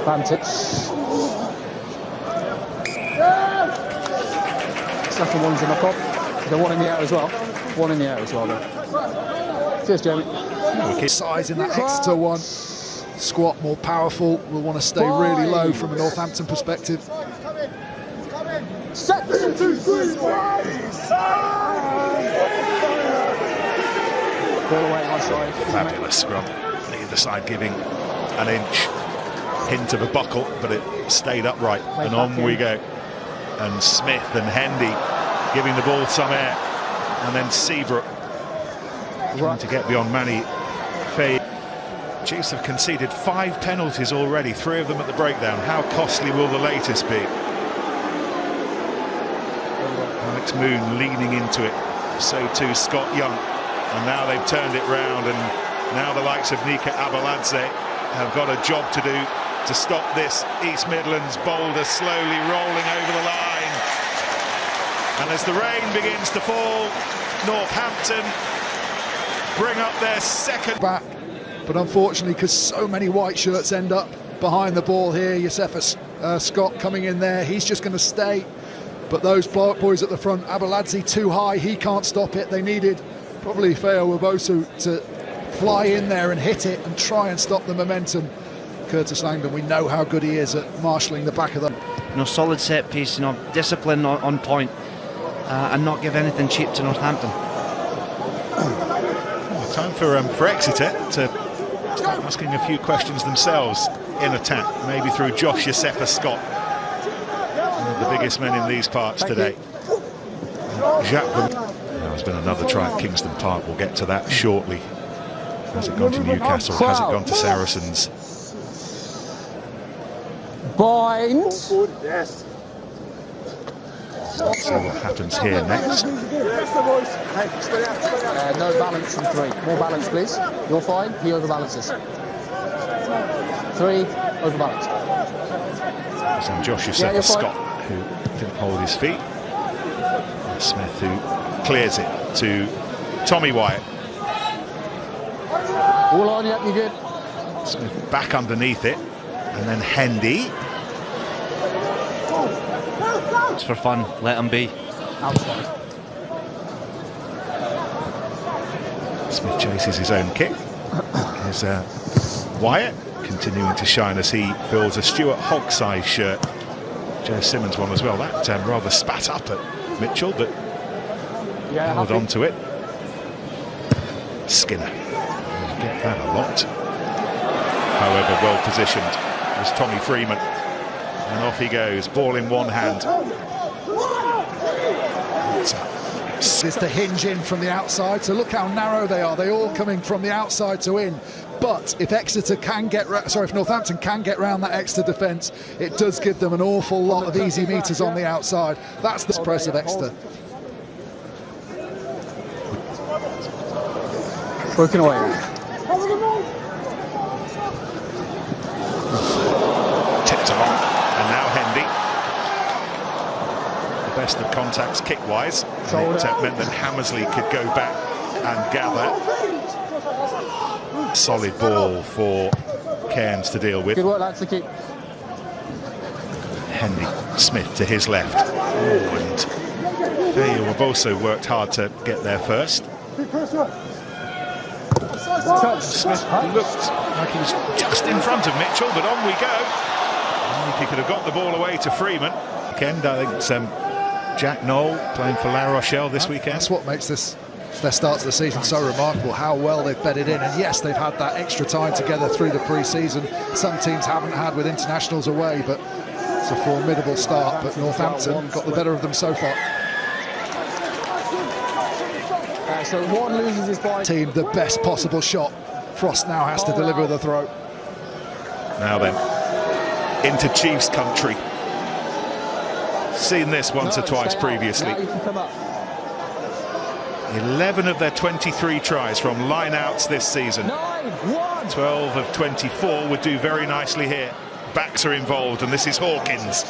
Advantage. Second one's in the pop. The one in the air as well. One in the air as well, though. Cheers, Jamie. Size in that Exeter one. Squat more powerful. We'll want to stay really low from a Northampton perspective. Set. 1, 2, 3. Ball away on side. Fabulous scrum. Either side giving an inch. Hint of a buckle, but it stayed upright. And on we go. And Smith and Hendy giving the ball some air. And then Seabrook trying to get beyond Manny Faye. Chiefs have conceded 5 penalties already, 3 of them at the breakdown. How costly will the latest be? Alex Moon leaning into it, so too Scott Young. And now they've turned it round, and now the likes of Nika Abeladze have got a job to do to stop this East Midlands boulder slowly rolling over the line. And as the rain begins to fall, Northampton bring up their second back. But unfortunately, because so many white shirts end up behind the ball here, Yosefa Scott coming in there, he's just going to stay. But those boys at the front, Abeladze too high, he can't stop it. They needed probably Feo Wobosu to fly in there and hit it and try and stop the momentum. Curtis Langdon, we know how good he is at marshalling the back of them. Solid set piece, discipline on point, and not give anything cheap to Northampton. Time for Exeter to start asking a few questions themselves in attack, maybe through Josh Yosefa Scott, one of the biggest men in these parts today. There's been another try at Kingston Park, we'll get to that shortly. Has it gone to Newcastle? Has it gone to Saracens? Bind. Yes. Let's see what happens here next. No balance from 3. More balance, please. You're fine. He overbalances. 3 overbalance. And Josh Yosefa Scott, who didn't hold his feet. And Smith, who clears it to Tommy Wyatt. All on, yep, you're good. Smith back underneath it, and then Hendy. It's for fun, let him be. Outside. Smith chases his own kick. Here's Wyatt continuing to shine as he fills a Stuart Hogg-size shirt. Joe Simmons one as well. That rather spat up at Mitchell, but held on to it. Skinner. You get that a lot. However, well positioned was Tommy Freeman. And off he goes, ball in one hand. It's the hinge in from the outside, so look how narrow they are. They're all coming from the outside to in. But if Exeter can get, if Northampton can get round that Exeter defence, it does give them an awful lot of easy meters on the outside. That's the press of Exeter. Broken away. Tipped along, and now Hendy. The best of contacts kick-wise. It meant that Hammersley could go back and gather. Solid ball for Cairns to deal with. Good work, lads, to keep. Hendy, Smith to his left. Oh, and Feo Wobosu worked hard to get there first. Smith looked like he was just in front of Mitchell, but on we go. And if he could have got the ball away to Freeman. Weekend, I think Jack Knoll playing for La Rochelle this weekend. That's what makes their start to the season so remarkable, how well they've bedded in. And yes, they've had that extra time together through the pre-season. Some teams haven't had with internationals away, but it's a formidable start. But Northampton got the better of them so far. So one loses his ball. Team the best possible shot. Frost now has to deliver the throw. Now then, into Chiefs country. Seen this once or twice previously. 11 of their 23 tries from line-outs this season. 12 of 24 would do very nicely here. Backs are involved, and this is Hawkins.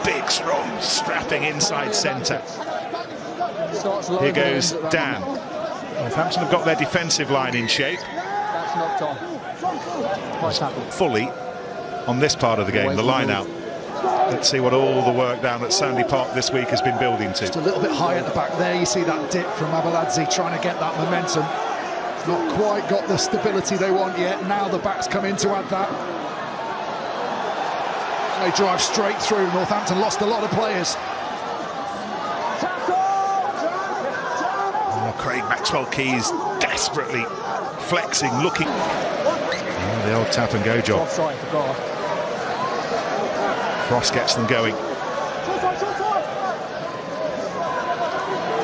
Big, strong, strapping inside centre. Here goes Dan. Northampton have got their defensive line in shape. That's knocked on. Fully on this part of the game, the line out. Let's see what all the work down at Sandy Park this week has been building to. Just a little bit high at the back there. You see that dip from Abeladze trying to get that momentum. Not quite got the stability they want yet. Now the backs come in to add that. They drive straight through. Northampton lost a lot of players. Oh, Craig Maxwell-Keys desperately flexing, looking. Oh, the old tap and go job. Offside for God. Frost gets them going.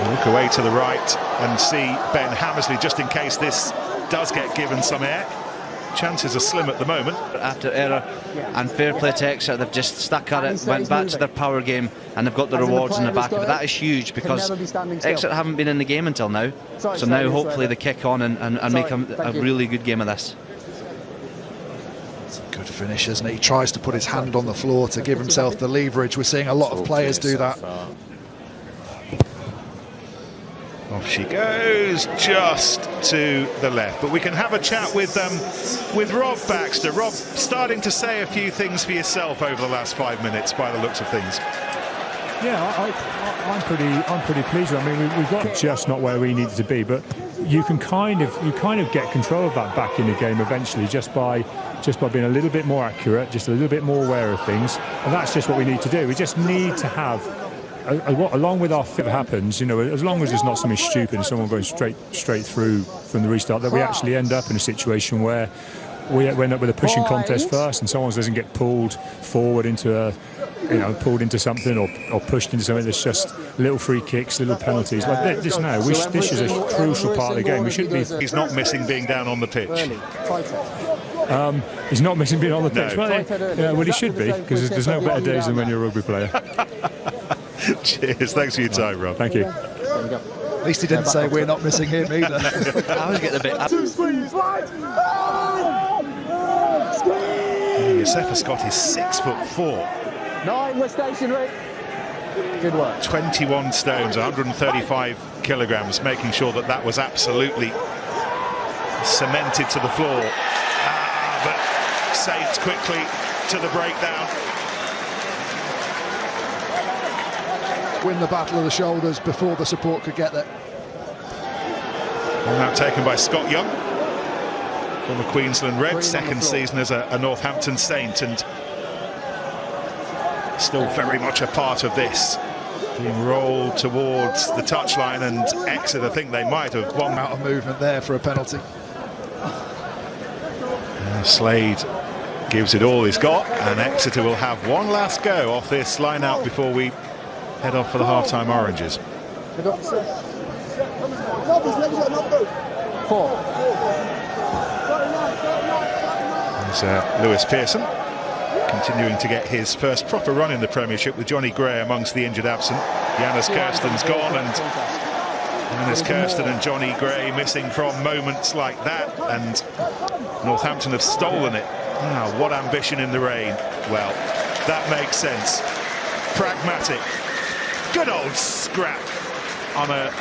Look away to the right and see Ben Hammersley, just in case this does get given some air. Chances are slim at the moment. After error, and fair play to Exeter, they've just stuck at it, went back to their power game, and they've got the rewards in the back of it. That is huge, because Exeter haven't been in the game until now. So now hopefully they kick on and make a really good game of this. Good finish, isn't it? He tries to put his hand on the floor to give himself the leverage. We're seeing a lot of players do that. Off she goes, just to the left. But we can have a chat with Rob Baxter. Rob, starting to say a few things for yourself over the last 5 minutes, by the looks of things. Yeah, I'm pretty pleased. I mean, we've got just not where we needed to be, but you kind of get control of that back in the game eventually, just by being a little bit more accurate, just a little bit more aware of things, and that's just what we need to do. We just need to have, along with our fit happens, you know, as long as there's not something stupid and someone going straight through from the restart, that we actually end up in a situation where we end up with a pushing contest first, and someone doesn't get pulled forward into pulled into something or pushed into something. There's just little free kicks, little penalties like this. Now, this is a crucial part of the game. We shouldn't be. He's not missing being down on the pitch. He's not missing being on the pitch. No. Well, he should be, because there's no better days than when you're a rugby player. Cheers. Thanks for your time, Rob. Thank you. At least he didn't say we're not missing him either. I was getting a bit. Josefa Scott is 6'4". 9, we're stationary. Good work. 21 stones, 135 kilograms, making sure that that was absolutely cemented to the floor. But saved quickly to the breakdown. Win the battle of the shoulders before the support could get there. And now taken by Scott Young, former Queensland Red, second season as a Northampton Saint, and still very much a part of this. Being rolled towards the touchline, and Exeter think they might have won. Out of movement there for a penalty. Slade gives it all he's got, and Exeter will have one last go off this line out before we head off for the half-time oranges. 4. There's Lewis Pearson continuing to get his first proper run in the Premiership, with Johnny Gray amongst the injured absent. Janus Kirsten's gone, and Janus Kirsten and Johnny Gray missing from moments like that, and Northampton have stolen it. Now, what ambition in the rain? Well, that makes sense. Pragmatic. Good old scrap on a